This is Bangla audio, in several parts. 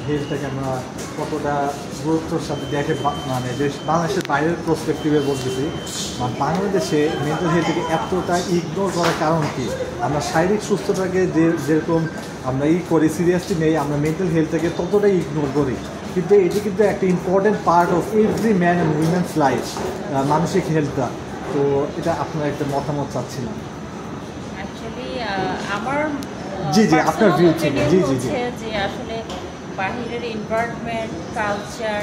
হেলথটাকে আমরা কতটা গুরুত্বর সাথে দেখে, মানে বাংলাদেশের বাইরের প্রসপেক্টিভে বলতেছি, বাংলাদেশে মেন্টাল হেলথকে এতটা ইগনোর করার কারণ কি? আমরা শারীরিক সুস্থতাকে যেরকম আমরা করি, সিরিয়াসলি নেই, আমরা মেন্টাল হেলথটাকে ততটাই ইগনোর করি। কিন্তু এটি কিন্তু একটা important part of every man and women's life, মানসিক হেলথটা। তো এটা আপনার একটা মতামত চাচ্ছিলাম। অ্যাকচুয়ালি আমার জি আপনার ভিউ থেকে। জি যে আসলে বাহিরের এনভায়রনমেন্ট, কালচার,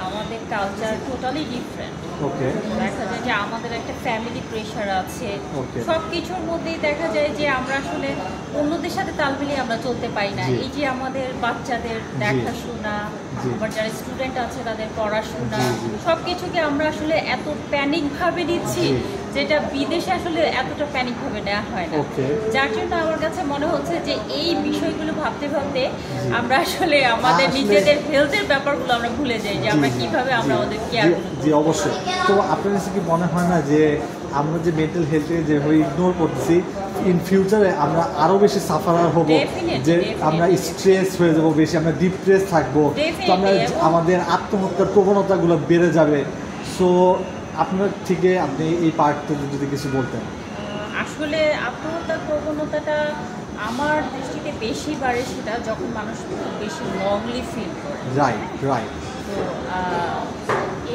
আমাদের কালচার টোটালি ডিফারেন্ট। ওকে। দেখা যায় যে আমাদের একটা ফ্যামিলি প্রেশার আছে, ওকে। সব কিছুর মধ্যেই দেখা যায় যে আমরা আসলে অন্যদের সাথে তাল মিলিয়ে আমরা চলতে পারি না। এই যে আমাদের বাচ্চাদের দেখাশোনা, আবার যারা স্টুডেন্ট আছে তাদের পড়াশোনা, সব কিছুকে আমরা আসলে এত প্যানিক ভাবে নিচ্ছি, যেটা বিদেশে আসলে এতটা প্যানিক ভাবে নেওয়া হয় না। যার জন্য আমার কাছে মনে হচ্ছে যে এই বিষয়গুলো ভাবতে ভাবতে আমরা আসলে আমাদের নিজেদের হেলথের ব্যাপারগুলো আমরা ভুলে যাই, যে আমরা কিভাবে আমরা আমাদের কেয়ার করব। জি অবশ্যই। তো আপনার কাছে কি মনে হয় না যে আমরা যে মেন্টাল হেলথকে যেভাবে ইগনোর করতেছি, ইন ফিউচারে আমরা আরও বেশি সাফারার হব, যে আমরা স্ট্রেস হয়ে যাবো বেশি, আমরা ডিপ্রেস থাকবো, তো আমরা আমাদের আত্মহত্যার প্রবণতাগুলো বেড়ে যাবে। সো আপনার থেকে আপনি এই পার্টটা যদি কিছু বলতেন। আসলে আত্মহত্যার প্রবণতাটা আমার দৃষ্টিতে বেশি বাড়ে সেটা যখন মানুষ খুব বেশি লংলি ফিল করে। রাইট।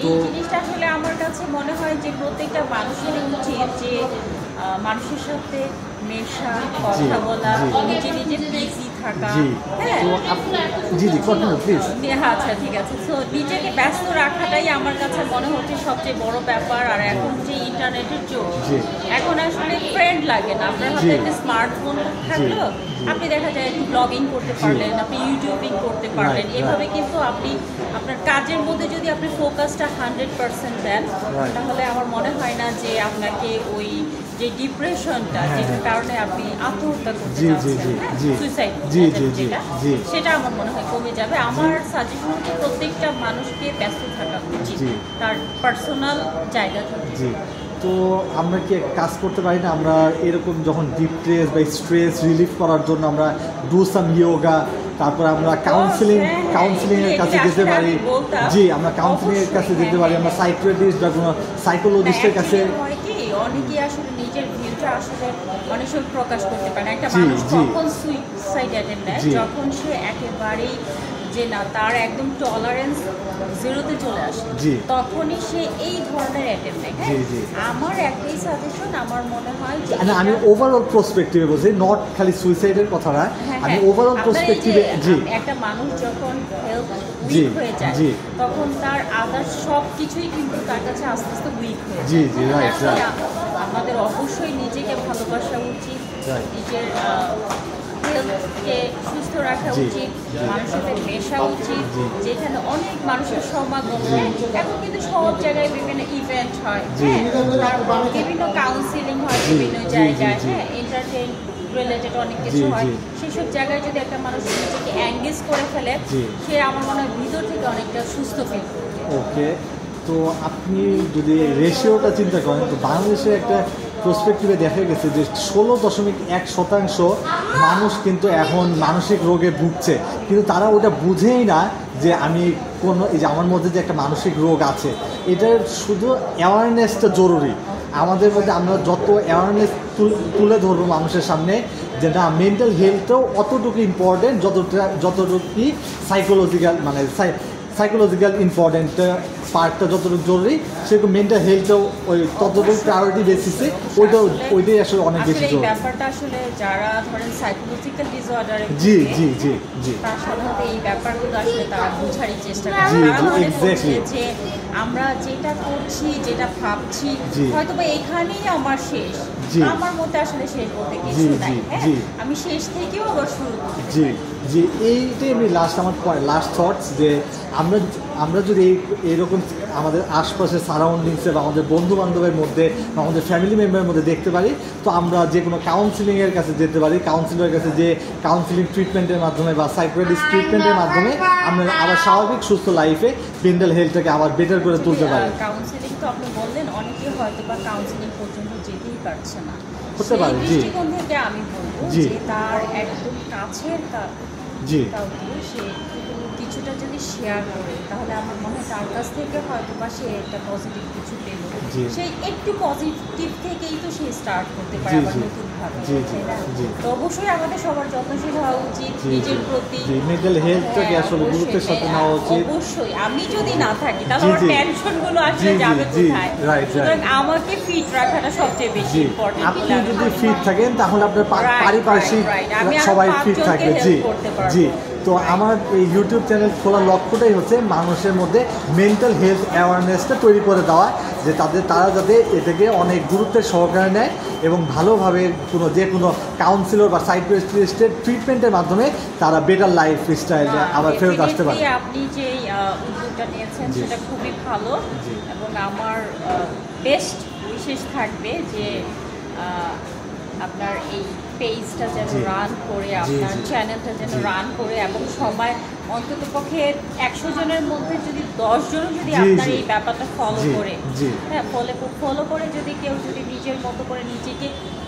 তো এই জিনিসটা আসলে আমার কাছে মনে হয় যে প্রত্যেকটা মানুষেরই উচিত যে মানুষের সাথে মেশা, কথা বলা, নিজে বিজি থাকা। আচ্ছা ঠিক আছে। তো নিজেকে ব্যস্ত রাখাটাই আমার কাছে মনে হচ্ছে সবচেয়ে বড় ব্যাপার। আর এখন যে ইন্টারনেটের যুগ, এখন আসলে ফ্রেন্ড লাগে না। আপনার হাতে একটা স্মার্টফোন থাকলো, আপনি দেখা যায় একটু ব্লগিং করতে পারলেন, আপনি ইউটিউবিং করতে পারলেন। এভাবে কিন্তু আপনি আপনার কাজের মধ্যে যদি আপনি ফোকাসটা 100% দেন, তাহলে আমার মনে হয় না যে আপনাকে ওই যে ডিপ্রেশনটা, যেটার কারণে আপনি আত্মহত্যা করতে যাচ্ছেন, সুইসাইড, সেটা আমার মনে হয় কমে যাবে। আমার সাজেশন হচ্ছে প্রত্যেকটা মানুষকে ব্যস্ত থাকা উচিত তার পার্সোনাল জায়গা থেকে। তো আমরা কি কাজ করতে পারি না, আমরা এরকম যখন ডিপ্রেস বা স্ট্রেস রিলিফ করার জন্য আমরা ডু সাম ইয়োগা, তারপর আমরা কাউন্সিলিংয়ের কাছে যেতে পারি। আমরা কাউন্সিলিংয়ের কাছে যেতে পারি, আমরা সাইকিয়াট্রিস্ট বা কোনো সাইকোলজিস্টের কাছে। অনেকেই আসলে নিজের ভিউটা আসলে অনেক সময় প্রকাশ করতে পারে না। একটা মানুষ কখন সুইসাইড অ্যাটেম্প নেয়, যখন সে একেবারেই যে না, তার একদম টলারেন্স জিরোতে চলে আসে, তখনই সে এই ধরনের অ্যাটেম্প নেয়। আমার একটাই সাজেশন, আমার মনে হয় যে আমি ওভারঅল পার্সপেক্টিভে বলছি, নট খালি সুইসাইডের কথা না, আমি ওভারঅল পার্সপেক্টিভে। একটা মানুষ যখন হেলথ উইক হয়ে যায়, তখন তার আদার্স সব কিছুই কিন্তু তার কাছে আস্তে আস্তে উইক হয়ে যায়। আমাদের অবশ্যই নিজেকে ভালোবাসা উচিত, নিজের হেলথকে সুস্থ রাখা উচিত, মানুষের সাথে মেশা উচিত, যেখানে অনেক মানুষের সমাগম। এখন কিন্তু সব জায়গায় বিভিন্ন ইভেন্ট হয়, বিভিন্ন কাউন্সিলিং হয় বিভিন্ন জায়গায়, এন্টারটেইন রিলেটেড অনেক কিছু হয়। সেসব জায়গায় যদি একটা মানুষ নিজেকে এঙ্গেজ করে ফেলে, সে আমার মনে হয় ভিতর থেকে অনেকটা সুস্থ ফিল করবে। ওকে। তো আপনি যদি রেশিওটা চিন্তা করেন, তো বাংলাদেশে একটা প্রসপেক্টিভে দেখা গেছে যে 16.1% মানুষ কিন্তু এখন মানসিক রোগে ভুগছে, কিন্তু তারা ওটা বুঝেই না যে আমি কোনো, এই যে আমার মধ্যে যে একটা মানসিক রোগ আছে, এটার শুধু অ্যাওয়ারনেসটা জরুরি আমাদের মধ্যে। আমরা যত অ্যাওয়ারনেস তুলে ধরবো মানুষের সামনে, যেটা মেন্টাল হেলথটাও অতটুকু ইম্পর্টেন্ট যতটুকু সাইকোলজিক্যাল ইম্পর্টেন্ট পার্টটা যতটুকু জরুরি, সেরকম মেন্টাল হেলথটাও ওই ততটুকু প্রায়োরিটি বেসিসে ওইটাই আসলে অনেক বেশি জরুরি। ব্যাপারটা আসলে যারা ধরেন সাইকোলজিক্যাল ডিসঅর্ডারে তারা সাধারণত এই ব্যাপারগুলো আসলে তারা বোঝারই চেষ্টা করে, যে আমরা যেটা করছি, যেটা ভাবছি, হয়তো বা এখানেই আমার শেষ, আমার মধ্যে আসলে শেষ বলতে কিছু নাই। আমি শেষ থেকেও আবার শুরু করছি। এইটাই আমি আমার লাস্ট থটস, যে আমরা যদি এইরকম আমাদের আশপাশের সারাউন্ডিংসে বা আমাদের বন্ধু বান্ধবের মধ্যে বা আমাদের ফ্যামিলি মেম্বারের মধ্যে দেখতে পারি, তো আমরা যে কোনো কাউন্সিলিংয়ের কাছে যেতে পারি, কাউন্সিলরের কাছে যে কাউন্সিলিং ট্রিটমেন্টের মাধ্যমে বা সাইকোলজিস্ট ট্রিটমেন্টের মাধ্যমে আমরা আবার স্বাভাবিক সুস্থ লাইফে মেন্টাল হেলথটাকে আবার বেটার করে তুলতে পারি। কাউন্সিলিং তো আপনি বললেন, অনেকে হয়তো বা কাউন্সিলিং পর্যন্ত যেতেই পারছে না, হতে পারে। দৃষ্টিকোণ থেকে আমি বলবো যে তার একদম কাছের কাউকে সে শেয়ার করে, তাহলে আমার মনে হয় তার কাছ থেকে হয়তো বা সে একটা পজিটিভ কিছু পেল, জি। সেই একটু পজিটিভ থেকেই তো সে স্টার্ট করতে পারে জি, আবার জি। নতুনভাবে, জি, জি, তাই না? জি। তো অবশ্যই আমাদের সবার যত্নশীল হওয়া উচিত জি, নিজের জি। প্রতি। জি, মেন্টাল হেলথটাকে হ্যাঁ, আসলে গুরুত্বের সাথে অবশ্যই, নেওয়া উচিত। অবশ্যই আমি যদি না থাকি তাহলে জি, আমার জি। টেনশনগুলো আসলে জি, জি, যাবে জি, কোথায়? right, সুতরাং right. আমাকে ফিট রাখাটা সবচেয়ে বেশি জি, ইম্পর্টেন্ট। আপনি যদি ফিট থাকেন তাহলে আপনার Right, পারিপার্শ্বিক right, right. আমি আরো সবাই 5 ফিট জনকে থাকবে। help জি করতে পারবো। জি। তো Right. আমার এই ইউটিউব চ্যানেল খোলার লক্ষ্যটাই হচ্ছে মানুষের মধ্যে মেন্টাল হেলথ অ্যাওয়ারনেসটা তৈরি করে দেওয়া, যে তারা যাতে এটাকে অনেক গুরুত্বের সহকারে নেয় এবং ভালোভাবে যে কোনো কাউন্সিলর বা সাইকিয়াট্রিস্টের ট্রিটমেন্টের মাধ্যমে তারা বেটার লাইফ স্টাইল আবার ফেরত আসতে পারে। Definitely আপনি যে উদ্যোগটা নিয়েছেন জি। সেটা খুবই ভালো, জি। এবং আমার বেস্ট উইশেস থাকবে যে আপনার এই পেজটা যেন জি। রান করে, জি, আপনার জি। চ্যানেলটা যেন জি। রান করে, এবং সবাই অন্তত পক্ষে 100 জনের মধ্যে যদি 10 জন যদি জি, আপনার জি। এই ব্যাপারটা ফলো জি, করে, জি। হ্যাঁ, ফলো করে যদি কেউ যদি নিজের মতো করে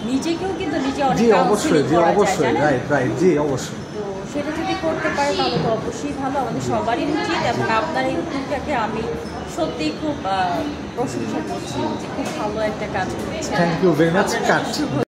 নিজেকেও কিন্তু নিজে অনেক জি অবশ্যই, কাউন্সিলিং জি করা যায়, অবশ্যই, জানেন? রাইট রাইট, জি অবশ্যই। তো সেটা যদি করতে পারে তাহলে তো অবশ্যই ভালো, আমাদের সবারই উচিত। এবং আপনার এই উদ্যোগটাকে আমি সত্যিই খুব প্রশংসা করছি যে খুব ভালো একটা কাজ করছেন। Thank you very much. আপনার কাট। শুভ